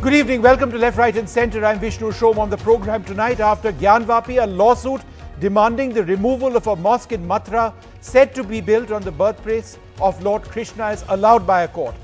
Good evening. Welcome to Left, Right and Centre. I'm Vishnu Shom. On the program tonight, after Gyanvapi, a lawsuit demanding the removal of a mosque in Mathura said to be built on the birthplace of Lord Krishna is allowed by a court.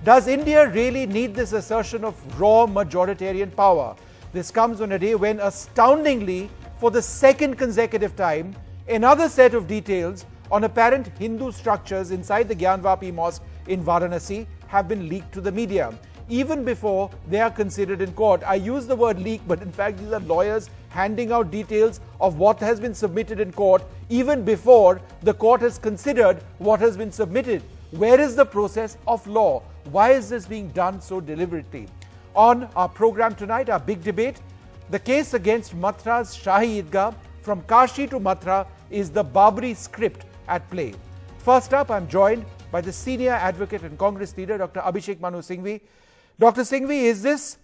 Does India really need this assertion of raw majoritarian power? This comes on a day when, astoundingly, for the second consecutive time, another set of details on apparent Hindu structures inside the Gyanvapi mosque in Varanasi have been leaked to the media, even before they are considered in court. I use the word leak, but in fact these are lawyers handing out details of what has been submitted in court even before the court has considered what has been submitted. Where is the process of law? Why is this being done so deliberately? On our program tonight, our big debate, the case against Mathura's Shahi Idgah from Kashi to Mathura is the Babri script at play. First up, I'm joined by the senior advocate and Congress leader, Dr. Abhishek Manu Singhvi. Dr. Singhvi, is this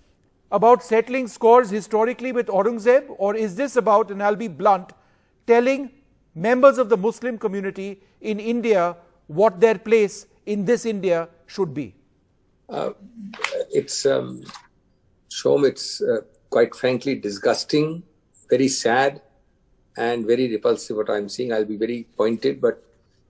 about settling scores historically with Aurangzeb, or is this about, and I'll be blunt, telling members of the Muslim community in India what their place in this India should be? It's quite frankly disgusting, very sad and very repulsive what I'm seeing. I'll be very pointed, but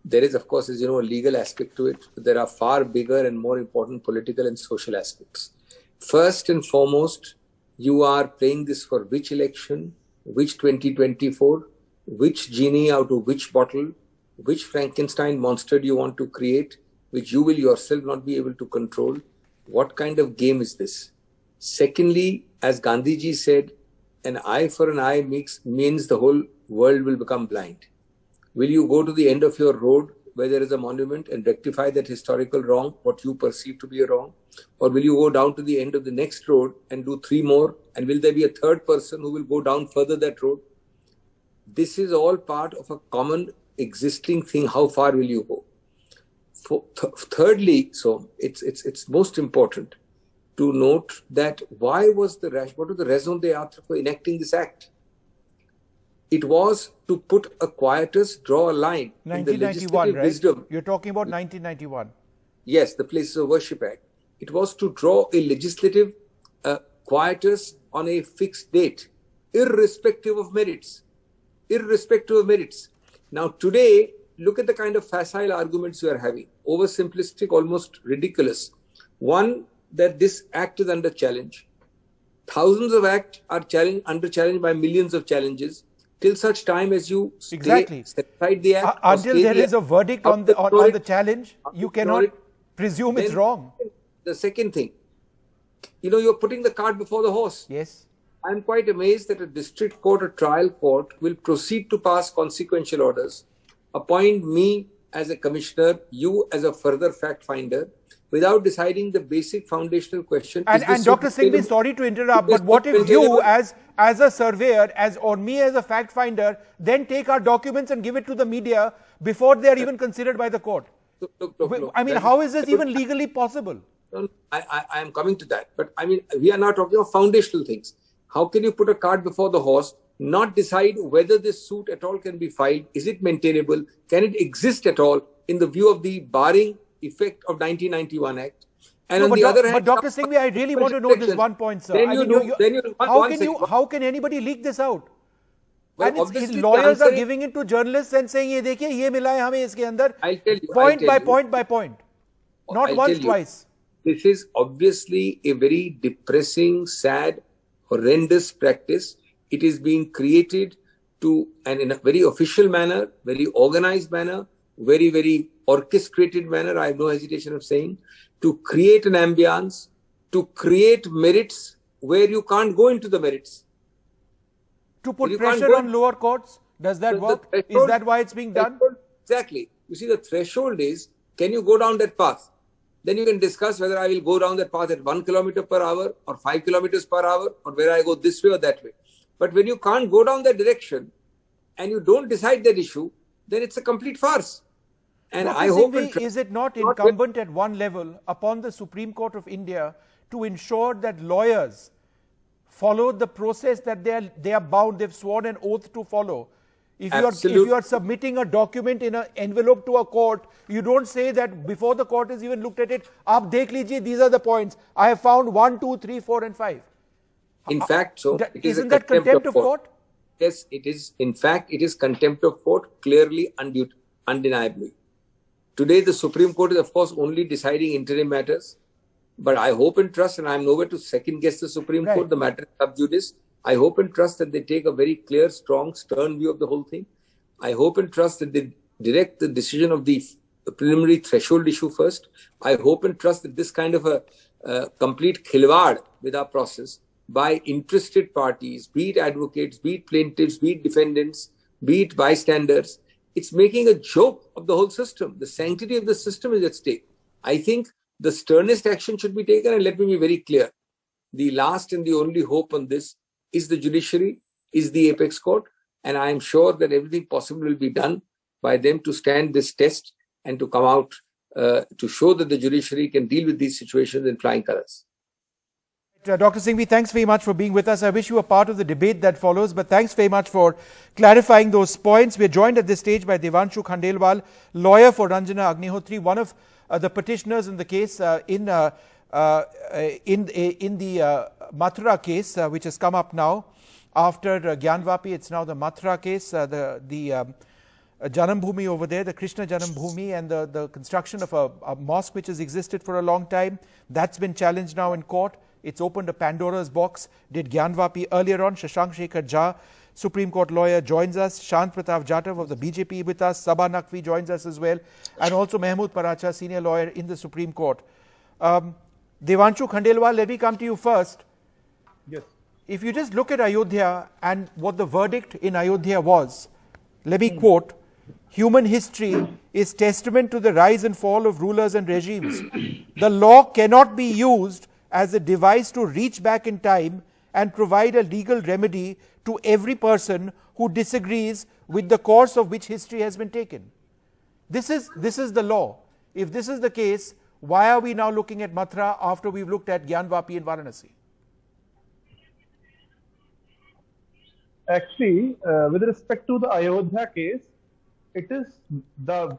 there is, of course, as you know, a legal aspect to it. But there are far bigger and more important political and social aspects. First and foremost, you are playing this for which election, which 2024, which genie out of which bottle, which Frankenstein monster do you want to create, which you will yourself not be able to control. What kind of game is this? Secondly, as Gandhiji said, an eye for an eye means the whole world will become blind. Will you go to the end of your road where there is a monument and rectify that historical wrong, what you perceive to be a wrong? Or will you go down to the end of the next road and do 3 more? And will there be a third person who will go down further that road? This is all part of a common existing thing. How far will you go? Thirdly, so it's most important to note that what was the raison d'etre for enacting this act? It was to put a quietus, draw a line in the legislative right? wisdom. You're talking about 1991. Yes, the Places of Worship Act. It was to draw a legislative quietus on a fixed date, irrespective of merits. Irrespective of merits. Now today, look at the kind of facile arguments you are having. Oversimplistic, almost ridiculous. One, that this act is under challenge. Thousands of acts are under challenge by millions of challenges. Till such time as you set aside the act. Until there is a verdict on the challenge, you cannot presume it's wrong. The second thing, you're putting the cart before the horse. Yes. I'm quite amazed that a district court or trial court will proceed to pass consequential orders, appoint me as a commissioner, you as a further fact finder, without deciding the basic foundational question. And Dr. Singhvi, sorry to interrupt, but what if you as a surveyor or me as a fact finder then take our documents and give it to the media before they are even considered by the court? Look, I mean, how is this even legally possible? I am coming to that. But I mean, we are now talking of foundational things. How can you put a cart before the horse, not decide whether this suit at all can be filed? Is it maintainable? Can it exist at all in the view of the barring effect of 1991 Act? And on the other hand, but Dr. Singhvi, I really want to know this one point, sir. How can anybody leak this out? Well, and his lawyers are giving it to journalists and saying, "Ye dekhiye, ye mila hai hame iske andar." Point by point, not once, twice. This is obviously a very depressing, sad, horrendous practice. It is being created and in a very official manner, very organized manner, very, very orchestrated manner, I have no hesitation of saying, to create an ambience, to create merits where you can't go into the merits. To put pressure on lower courts? Does that work? Is that why it's being done? Exactly. You see, the threshold is, can you go down that path? Then you can discuss whether I will go down that path at 1 kilometer per hour or 5 kilometers per hour, or whether I go this way or that way. But when you can't go down that direction and you don't decide that issue, then it's a complete farce. And Dr. I hope... Is it not incumbent at one level upon the Supreme Court of India to ensure that lawyers follow the process that they are bound, they've sworn an oath to follow? If you are submitting a document in an envelope to a court, you don't say that before the court has even looked at it, aap dekh lijiye, these are the points. I have found 1, 2, 3, 4 and 5. In fact, so it is isn't that contempt of court? Yes, it is. In fact, it is contempt of court, clearly, undeniably. Today, the Supreme Court is, of course, only deciding interim matters. But I hope and trust, and I am nowhere to second guess the Supreme Court, the matter is sub judice. I hope and trust that they take a very clear, strong, stern view of the whole thing. I hope and trust that they direct the decision of the preliminary threshold issue first. I hope and trust that this kind of a complete khilwad with our process by interested parties, be it advocates, be it plaintiffs, be it defendants, be it bystanders, it's making a joke of the whole system. The sanctity of the system is at stake. I think the sternest action should be taken, and let me be very clear. The last and the only hope on this is the judiciary, is the apex court, and I am sure that everything possible will be done by them to stand this test and to come out to show that the judiciary can deal with these situations in flying colors. Dr. Singhvi, thanks very much for being with us. I wish you were part of the debate that follows, but thanks very much for clarifying those points. We are joined at this stage by Devanshu Khandelwal, lawyer for Ranjana Agnihotri, one of the petitioners in the case in the Mathura case, which has come up now after Gyanvapi. It's now the Mathura case, the Janam Bhumi over there, the Krishna Janam Bhumi, and the construction of a mosque which has existed for a long time. That's been challenged now in court. It's opened a Pandora's box. Did Gyanvapi earlier on. Shashank Shekhar Jha, Supreme Court lawyer, joins us. Shant Pratap Jatav of the BJP with us. Sabha Naqvi joins us as well. And also Mahmood Paracha, senior lawyer in the Supreme Court. Devanshu Khandelwal, let me come to you first. Yes. If you just look at Ayodhya and what the verdict in Ayodhya was, let me quote, "Human history is testament to the rise and fall of rulers and regimes. The law cannot be used as a device to reach back in time and provide a legal remedy to every person who disagrees with the course of which history has been taken." This is the law. If this is the case, why are we now looking at Mathura after we've looked at Gyanvapi and Varanasi? Actually, with respect to the Ayodhya case, it is the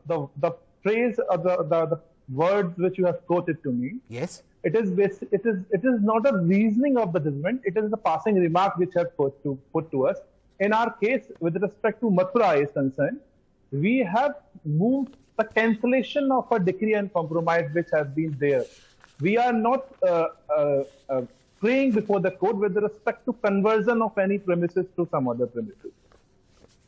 phrase or the words which you have quoted to me. Yes. It is not a reasoning of the judgment. It is a passing remark which have put to us. In our case, with respect to Mathura is concerned, we have moved the cancellation of a decree and compromise which has been there. We are not praying before the court with respect to conversion of any premises to some other premises.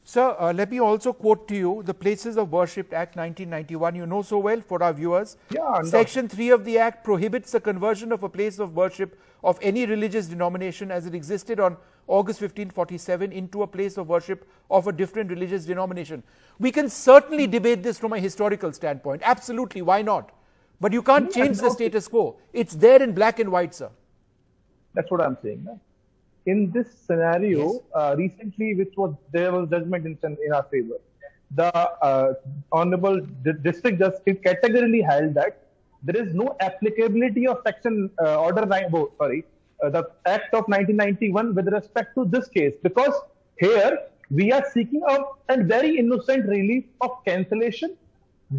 Sir, let me also quote to you the Places of Worship Act 1991. You know so well for our viewers. Yeah, Section 3 of the Act prohibits the conversion of a place of worship of any religious denomination as it existed on August 1547 into a place of worship of a different religious denomination. We can certainly debate this from a historical standpoint. Absolutely, why not? But you can't change the status quo. It's there in black and white, sir. That's what I'm saying. In this scenario, recently, there was judgment in our favor. The Honorable District Justice categorically held that there is no applicability of Section the Act of 1991 with respect to this case, because here we are seeking a very innocent relief of cancellation,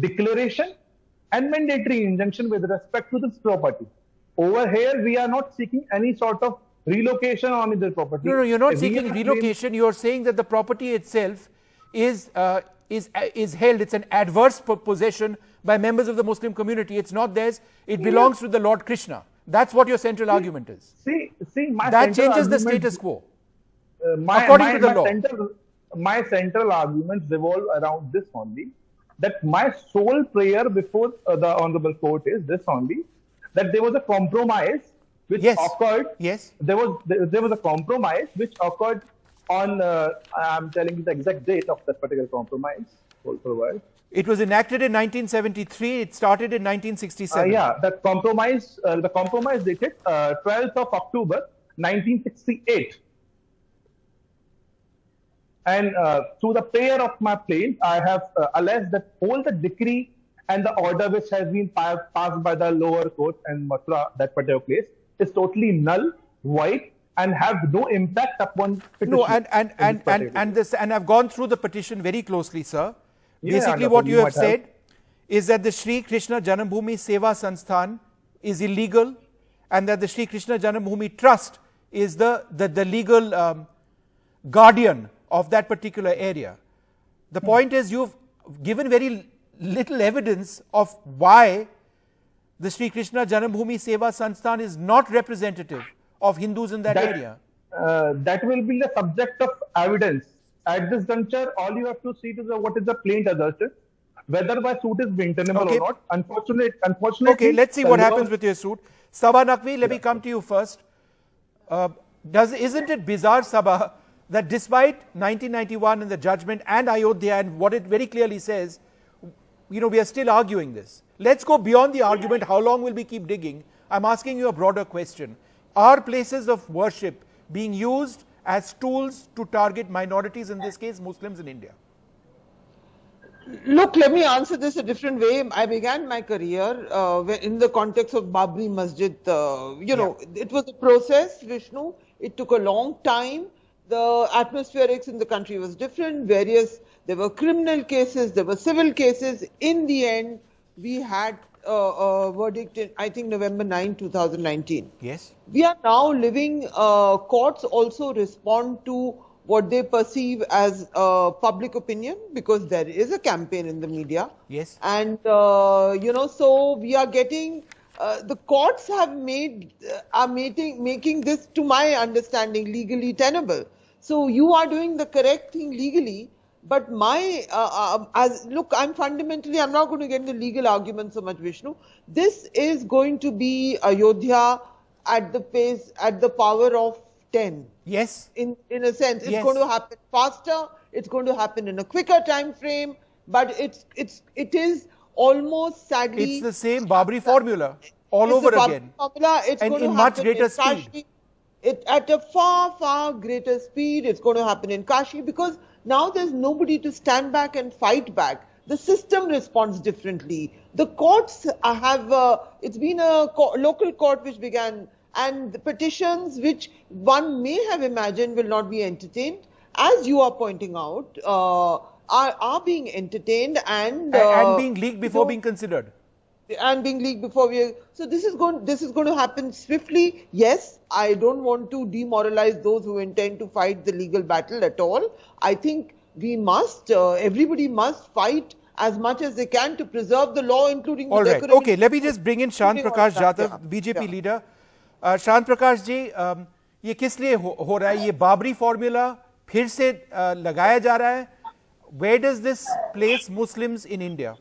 declaration, and mandatory injunction with respect to this property. Over here, we are not seeking any sort of relocation on the property. No, you're not seeking relocation. You're saying that the property itself is held. It's an adverse possession by members of the Muslim community. It's not theirs. It belongs to the Lord Krishna. That's what your central argument is. That changes the status quo. According to the law. My central arguments revolve around this only. That my sole prayer before the Honorable Court is this only. That there was a compromise which occurred. Yes. There was a compromise which occurred on. I'm telling you the exact date of that particular compromise. Hold for a while. It was enacted in 1973. It started in 1967. The compromise dated 12th of October 1968. And through the prayer of my plaint, I have alleged that all the decree and the order which has been passed by the lower court and Mathura, that particular place, is totally null, void, and have no impact upon petition. No, and I've gone through the petition very closely, sir. Yeah, Basically, what you have said is that the Shri Krishna Janambhoomi Seva Sansthan is illegal, and that the Shri Krishna Janambhoomi Trust is the legal guardian of that particular area. The point is, you've given very little evidence of why the Shri Krishna Janambhoomi Seva Sansthan is not representative of Hindus in that area. That will be the subject of evidence. At this juncture, all you have to see is what is the plaint assertion, whether my suit is maintainable or not. Unfortunately. Okay, let's see what happens with your suit. Sabah Naqvi, let me come to you first. Isn't it bizarre, Sabah, that despite 1991 and the judgment and Ayodhya and what it very clearly says, we are still arguing this. Let's go beyond the argument. How long will we keep digging? I'm asking you a broader question. Are places of worship being used as tools to target minorities, in this case Muslims in India? Look, let me answer this a different way. I began my career in the context of Babri Masjid. It was a process, Vishnu. It took a long time. The atmospherics in the country was different. There were criminal cases, there were civil cases. In the end, we had a verdict in, I think, November 9, 2019. Yes. We are now living, courts also respond to what they perceive as public opinion, because there is a campaign in the media. Yes. And, so we are getting, the courts have making this, to my understanding, legally tenable. So you are doing the correct thing legally. But I'm fundamentally, I'm not going to get into legal arguments so much, Vishnu. This is going to be Ayodhya at the power of 10. Yes. In a sense, it's Yes. going to happen faster. It's going to happen in a quicker time frame. But it is almost, sadly, It's the same Babri formula all over again. It's and going to in much happen greater in Kashi. speed. At a far, far greater speed. It's going to happen in Kashi, because now there's nobody to stand back and fight back. The system responds differently. The courts it's been a local court which began, and the petitions which one may have imagined will not be entertained, as you are pointing out, are being entertained and being leaked before being considered. And being leaked before so this is going to happen swiftly. Yes, I don't want to demoralize those who intend to fight the legal battle at all. I think everybody must fight as much as they can to preserve the law, including the decoration. Okay, let me just bring in Shant Prakash Jadhav, BJP leader. Shant Prakash ji, ये किस लिए हो रहा है? ये Babri formula फिर से लगाया जा रहा है. Where does this place Muslims in India?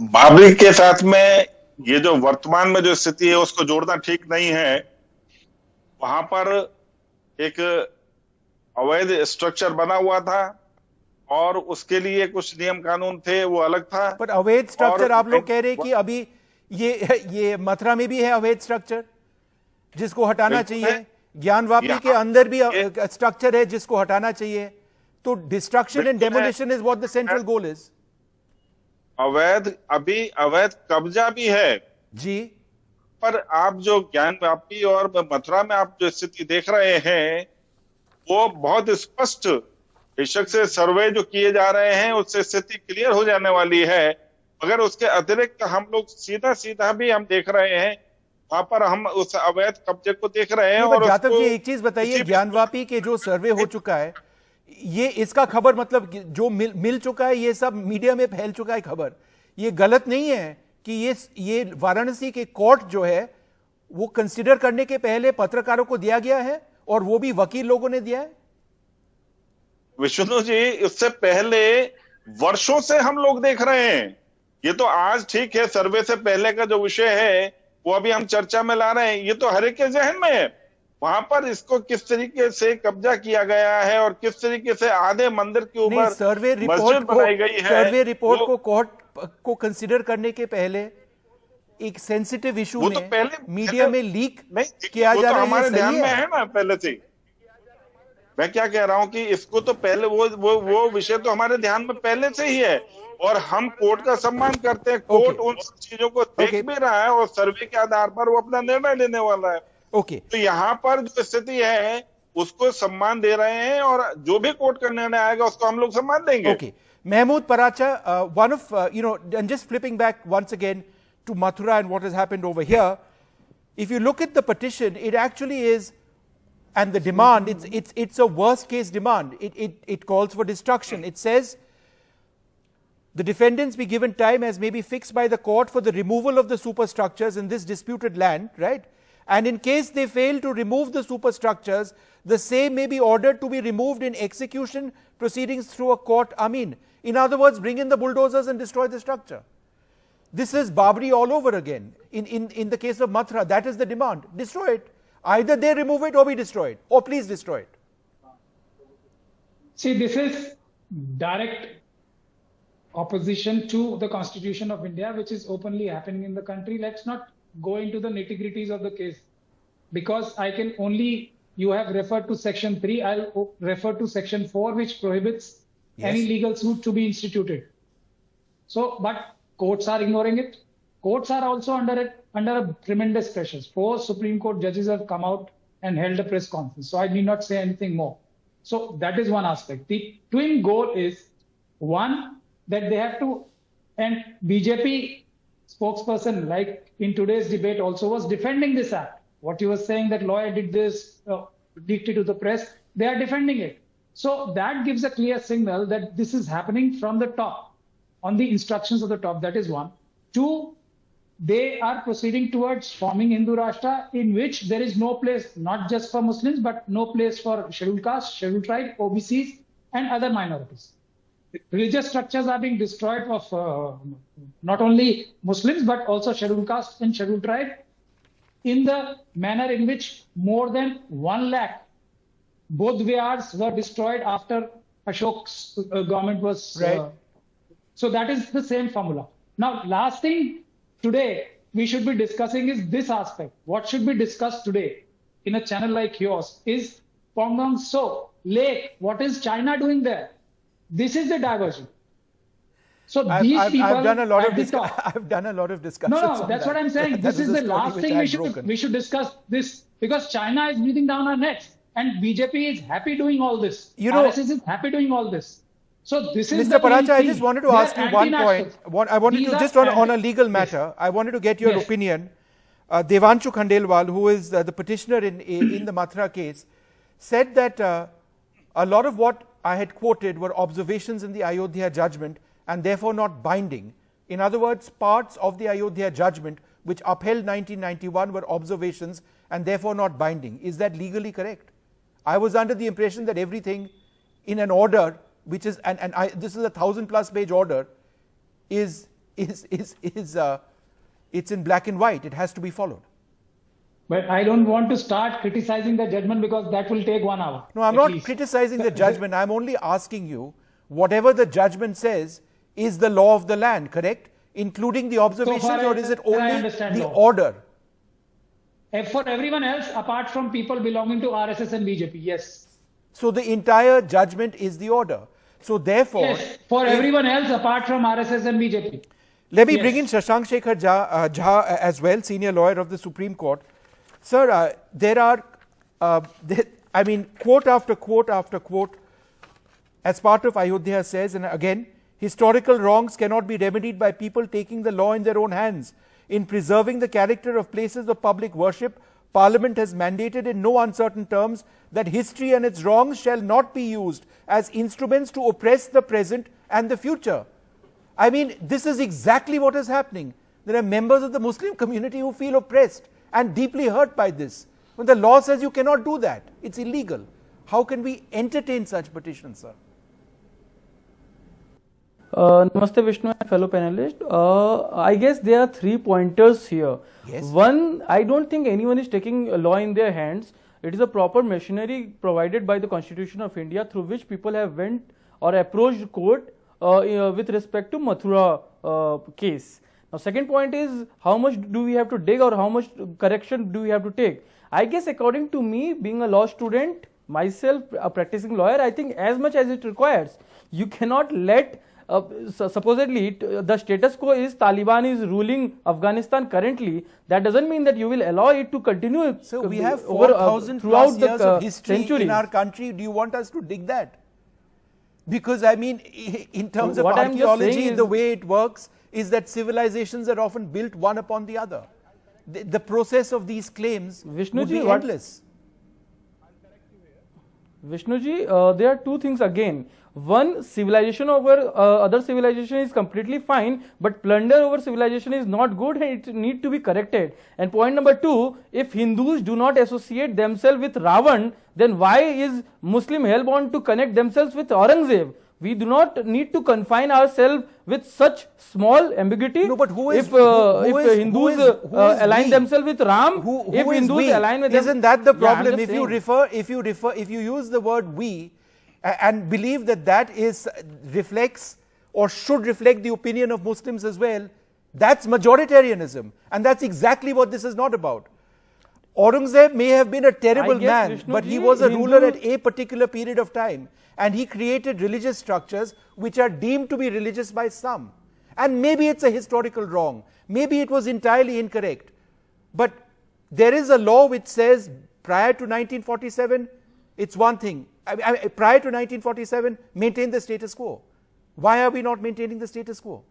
Babri के साथ में ये जो वर्तमान में जो स्थिति है उसको जोड़ना ठीक नहीं है. वहां पर एक अवैध स्ट्रक्चर बना हुआ था और उसके लिए कुछ नियम कानून थे, वो अलग था. पर अवैध स्ट्रक्चर आप लोग कह रहे हैं कि अभी ये मथुरा में भी है अवैध स्ट्रक्चर जिसको हटाना चाहिए. ज्ञानवापी के अंदर भी स्ट्रक्चर है जिसको हटाना चाहिए. तो destruction and demolition is what the central goal is. अवैध कब्जा भी है जी, पर आप जो ज्ञानवापी और मथुरा में आप जो स्थिति देख रहे हैं वो बहुत स्पष्ट, बेशक से सर्वे जो किए जा रहे हैं उससे स्थिति क्लियर हो जाने वाली है, मगर उसके अतिरिक्त हम लोग सीधा भी हम देख रहे हैं, वहां पर हम उस अवैध कब्जे को देख रहे हैं. और जातव जी एक चीज बताइए, ज्ञानवापी के जो सर्वे हो चुका है, ये इसका खबर मतलब जो मिल चुका है, ये सब मीडिया में फैल चुका है खबर, ये गलत नहीं है कि ये वाराणसी के कोर्ट जो है वो कंसिडर करने के पहले पत्रकारों को दिया गया है और वो भी वकील लोगों ने दिया है? विष्णु जी, इससे पहले वर्षों से हम लोग देख रहे हैं. ये तो आज ठीक है, सर्वे से पहले का जो विषय है वो अभी हम चर्चा में ला रहे हैं. ये तो हर एक के जहन में है. वहां पर इसको किस तरीके से कब्जा किया गया है और किस तरीके से आधे मंदिर के ऊपर सर्वे मस्जिद बनाई गई है. सर्वे रिपोर्ट को कोर्ट को कंसिडर करने के पहले एक सेंसिटिव इशू वो में तो मीडिया में लीक किया जा रहा है. हमारे ध्यान में है ना पहले से. मैं क्या कह रहा हूं कि इसको तो पहले वो विषय तो हमारे ध्यान में पहले से ही है और हम कोर्ट का सम्मान करते हैं। कोर्ट उन सब चीजों को देख भी रहा है और सर्वे के आधार पर वो अपना निर्णय लेने वाला है। तो यहाँ पर जो स्थिति है उसको सम्मान दे रहे हैं और जो भी कोर्ट का निर्णय आएगा उसको हम लोग सम्मान देंगे। Mahmood Paracha, one of, and just flipping back once again to Mathura and what has happened over here, if you look at the petition, it actually is, and the demand, it's a worst case demand. It calls for destruction. It says, the defendants be given time as may be fixed by the court for the removal of the superstructures in this disputed land, right? And in case they fail to remove the superstructures, the same may be ordered to be removed in execution proceedings through a court amin. In other words, bring in the bulldozers and destroy the structure. This is Babri all over again. In the case of Mathura, that is the demand. Destroy it. Either they remove it or we destroy it. Or please destroy it. See, this is direct opposition to the Constitution of India, which is openly happening in the country. Let's not go into the nitty-gritties of the case, because I can only, you have referred to section 3, I'll refer to section 4, which prohibits any legal suit to be instituted. So, but courts are ignoring it. Courts are also under a tremendous pressure. 4 Supreme Court judges have come out and held a press conference. So I need not say anything more. So that is one aspect. The twin goal is, one, that they have to, and BJP spokesperson, like in today's debate also, was defending this act. What you were saying, that lawyer did this, leaked it to the press, they are defending it. So that gives a clear signal that this is happening from the top, on the instructions of the top. That is one. 2, they are proceeding towards forming Hindu Rashtra, in which there is no place, not just for Muslims, but no place for scheduled caste, scheduled tribe, OBCs, and other minorities. Religious structures are being destroyed of not only Muslims, but also scheduled caste and scheduled tribe, in the manner in which more than 1 lakh Bodh Vihars were destroyed after Ashok's government was. So that is the same formula. Now, last thing today we should be discussing is this aspect. What should be discussed today in a channel like yours is Pongong So Lake. What is China doing there? This is the diversion. So I've done a lot of I've done a lot of discussions. No, that's what I'm saying. This is the last thing we should discuss this, because China is breathing down our necks, and BJP is happy doing all this. RSS is happy doing all this. So this is Mr. Paracha, I just wanted to ask you one point. I wanted to just on a legal matter. I wanted to get your opinion. Devanshu Khandelwal, who is the petitioner in the Mathura case, said that a lot of what I had quoted were observations in the Ayodhya judgment and therefore not binding. In other words, parts of the Ayodhya judgment which upheld 1991 were observations and therefore not binding. Is that legally correct? I was under the impression that everything in an order, which is, this is a 1,000+ page order, it's in black and white. It has to be followed. But I don't want to start criticizing the judgment, because that will take 1 hour. No, I'm not criticizing the judgment. I'm only asking you, whatever the judgment says is the law of the land, correct? Including the observations, or is it only the order? For everyone else, apart from people belonging to RSS and BJP, yes. So the entire judgment is the order. So therefore... Yes, for everyone else apart from RSS and BJP. Let me bring in Shashank Shekhar Jha as well, senior lawyer of the Supreme Court. Sir, there are, quote after quote after quote, as part of Ayodhya says, and again, historical wrongs cannot be remedied by people taking the law in their own hands. In preserving the character of places of public worship, Parliament has mandated in no uncertain terms that history and its wrongs shall not be used as instruments to oppress the present and the future. I mean, this is exactly what is happening. There are members of the Muslim community who feel oppressed and deeply hurt by this. When the law says you cannot do that, it's illegal. How can we entertain such petitions, sir? Namaste Vishnu and fellow panelists. I guess there are 3 pointers here. Yes. One, I don't think anyone is taking a law in their hands. It is a proper machinery provided by the Constitution of India, through which people have went or approached court with respect to Mathura case. Now, second point is, how much do we have to dig, or how much correction do we have to take? I guess according to me, being a law student, myself a practicing lawyer, I think as much as it requires. You cannot let supposedly the status quo is Taliban is ruling Afghanistan currently. That doesn't mean that you will allow it to continue. So we have over 4,000 throughout plus years of history centuries. in our country. Do you want us to dig that? Because I mean, in terms of what I'm just archaeology, saying is the way it works is that civilizations are often built one upon the other. The process of these claims would be endless. Vishnuji, there are two things again. One, civilization over other civilization is completely fine, but plunder over civilization is not good and it needs to be corrected. And point number two, if Hindus do not associate themselves with Ravan, then why is Muslim hellbound to connect themselves with Aurangzeb? We do not need to confine ourselves with such small ambiguity. No, but who is if Hindus align we? themselves with Ram, If Hindus align with them, isn't that the problem? Yeah, if you use the word we and believe that that is reflects or should reflect the opinion of Muslims as well, that's majoritarianism, and that's exactly what this is not about. Aurangzeb may have been a terrible man, but he was a ruler at a particular period of time, and he created religious structures which are deemed to be religious by some. And maybe it's a historical wrong, maybe it was entirely incorrect, but there is a law which says prior to 1947, it's one thing. Prior to 1947, maintain the status quo. Why are we not maintaining the status quo?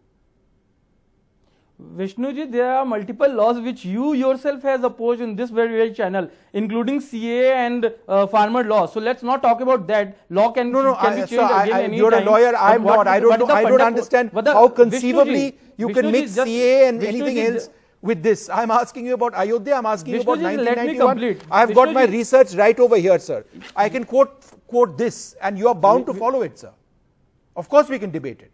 Vishnuji, there are multiple laws which you yourself has opposed in this very channel, including CAA and farmer law. So let's not talk about that. Law can be changed again any You're time. a lawyer, I'm not. I don't understand how conceivably you can mix CAA and anything else with this. I'm asking you about Ayodhya, I'm asking you about 1991. I've got my research right over here, sir. I can quote this, and you are bound to follow it, sir. Of course we can debate it.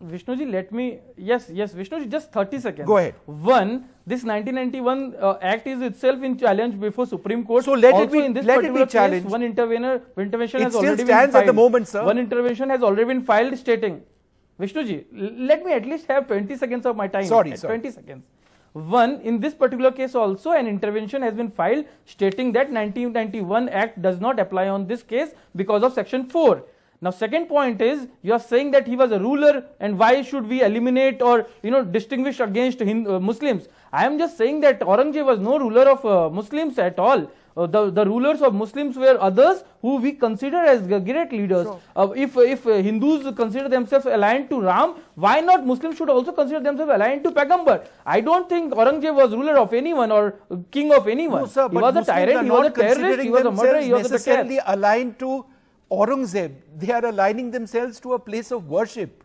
Vishnuji, let me, yes, Vishnuji, just 30 seconds. Go ahead. One, this 1991 Act is itself in challenge before Supreme Court. So let also it be, in this let it be challenged. Case, one intervention it has still already been stands filed. at the moment, sir. One intervention has already been filed stating, Vishnuji, let me at least have 20 seconds of my time. Sorry. 20 seconds. One, in this particular case also an intervention has been filed stating that 1991 Act does not apply on this case because of section 4. Now second point is, you are saying that he was a ruler and why should we eliminate or distinguish against Muslims. I am just saying that Aurangzeb was no ruler of Muslims at all. The rulers of Muslims were others who we consider as great leaders. Sure. If Hindus consider themselves aligned to Ram, why not Muslims should also consider themselves aligned to Pagambar? I don't think Aurangzeb was ruler of anyone or king of anyone. No, sir, he was a tyrant, he was a terrorist, he was a murderer, he was a necessarily aligned to Aurangzeb. They are aligning themselves to a place of worship.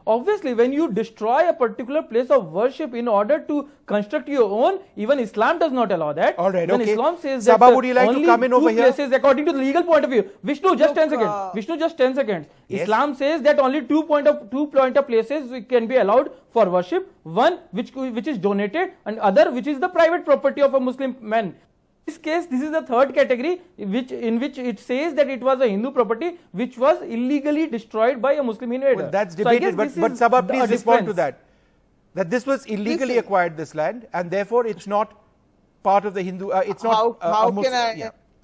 Obviously, when you destroy a particular place of worship in order to construct your own, even Islam does not allow that. All right, when okay. Islam says Sabha, that would you like only to come in over here? Places, according to the legal point of view. Vishnu, just 10 seconds. Vishnu, just 10 seconds. Yes. Islam says that only two point of places can be allowed for worship. One which is donated, and other which is the private property of a Muslim man. In this case, this is the third category in which it says that it was a Hindu property which was illegally destroyed by a Muslim invader. Well, that's debated, but Sabha, please respond to that. That this was illegally acquired, this land, and therefore it's not part of the Hindu, it's not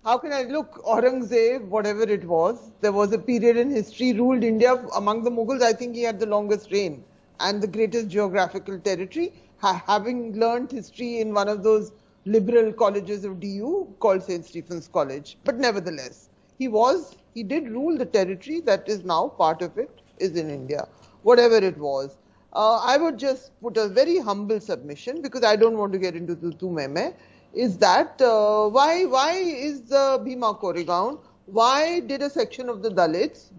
How can I look, Aurangzeb, whatever it was, there was a period in history, ruled India among the Mughals. I think he had the longest reign and the greatest geographical territory. Having learnt history in one of those liberal colleges of DU called St. Stephen's College. But nevertheless, he did rule the territory that is now part of it is in India, whatever it was. I would just put a very humble submission, because I don't want to get into the meme, is that why is the Bhima Koregaon, why did a section of the Dalits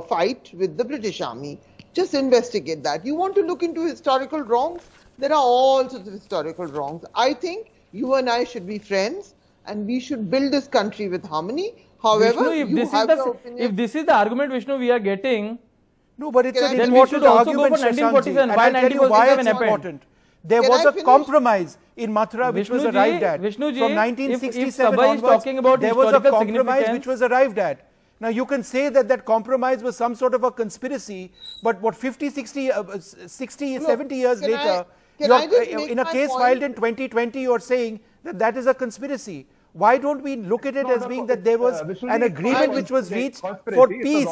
fight with the British Army? Just investigate that. You want to look into historical wrongs? There are all sorts of historical wrongs. I think you and I should be friends and we should build this country with harmony. However, Vishnu, if this is the argument, Vishnu, we are getting. No, but it's an then important we should also argument, go for 1947. Shashankji. Why And I'll tell you why it's important. There was a compromise in Mathura which was arrived at. From 1967 onwards, there was a compromise which was arrived at. Now you can say that that compromise was some sort of a conspiracy, but what 50, 60, 70 years later, in a case filed in 2020, you are saying that that is a conspiracy. Why don't we look at it as being that there was an agreement which was reached for peace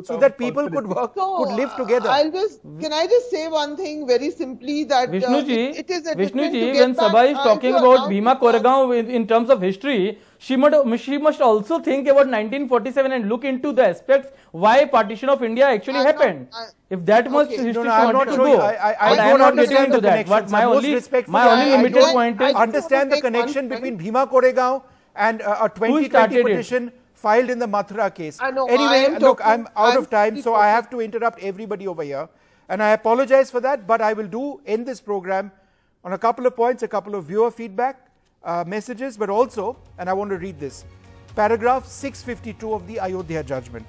so that people could work, could live together? Can I just say one thing very simply that Vishnuji, it is a Vishnuji, when Sabha is talking about Bhima Koregaon in terms of history, she must also think about 1947 and look into the aspects why partition of India actually happened. If that much history she wanted to go, I don't understand the connection. But my only limited point is understand the connection between Bhima Koregaon and a 2020 petition filed in the Mathura case. Anyway, look, I'm out of time, so I have to interrupt everybody over here. And I apologize for that, but I will end this program on a couple of points, a couple of viewer feedback messages, but also, and I want to read this, paragraph 652 of the Ayodhya judgment.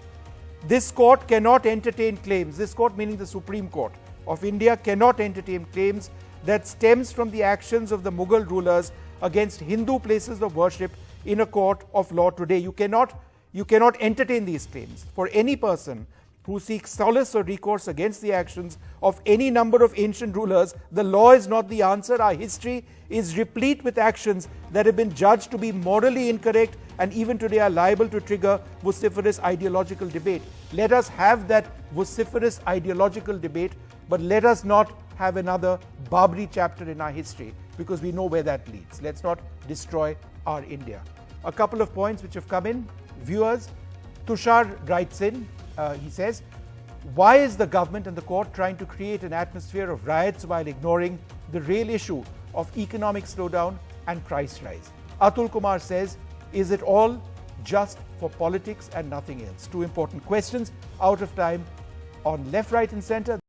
This court cannot entertain claims, this court meaning the Supreme Court of India cannot entertain claims that stems from the actions of the Mughal rulers against Hindu places of worship in a court of law today. You cannot entertain these claims. For any person who seeks solace or recourse against the actions of any number of ancient rulers, the law is not the answer. Our history is replete with actions that have been judged to be morally incorrect and even today are liable to trigger vociferous ideological debate. Let us have that vociferous ideological debate, but let us not have another Babri chapter in our history, because we know where that leads. Let's not destroy our India. A couple of points which have come in. Viewers, Tushar writes in, he says, why is the government and the court trying to create an atmosphere of riots while ignoring the real issue of economic slowdown and price rise? Atul Kumar says, is it all just for politics and nothing else? Two important questions. Out of time on Left, Right and Centre.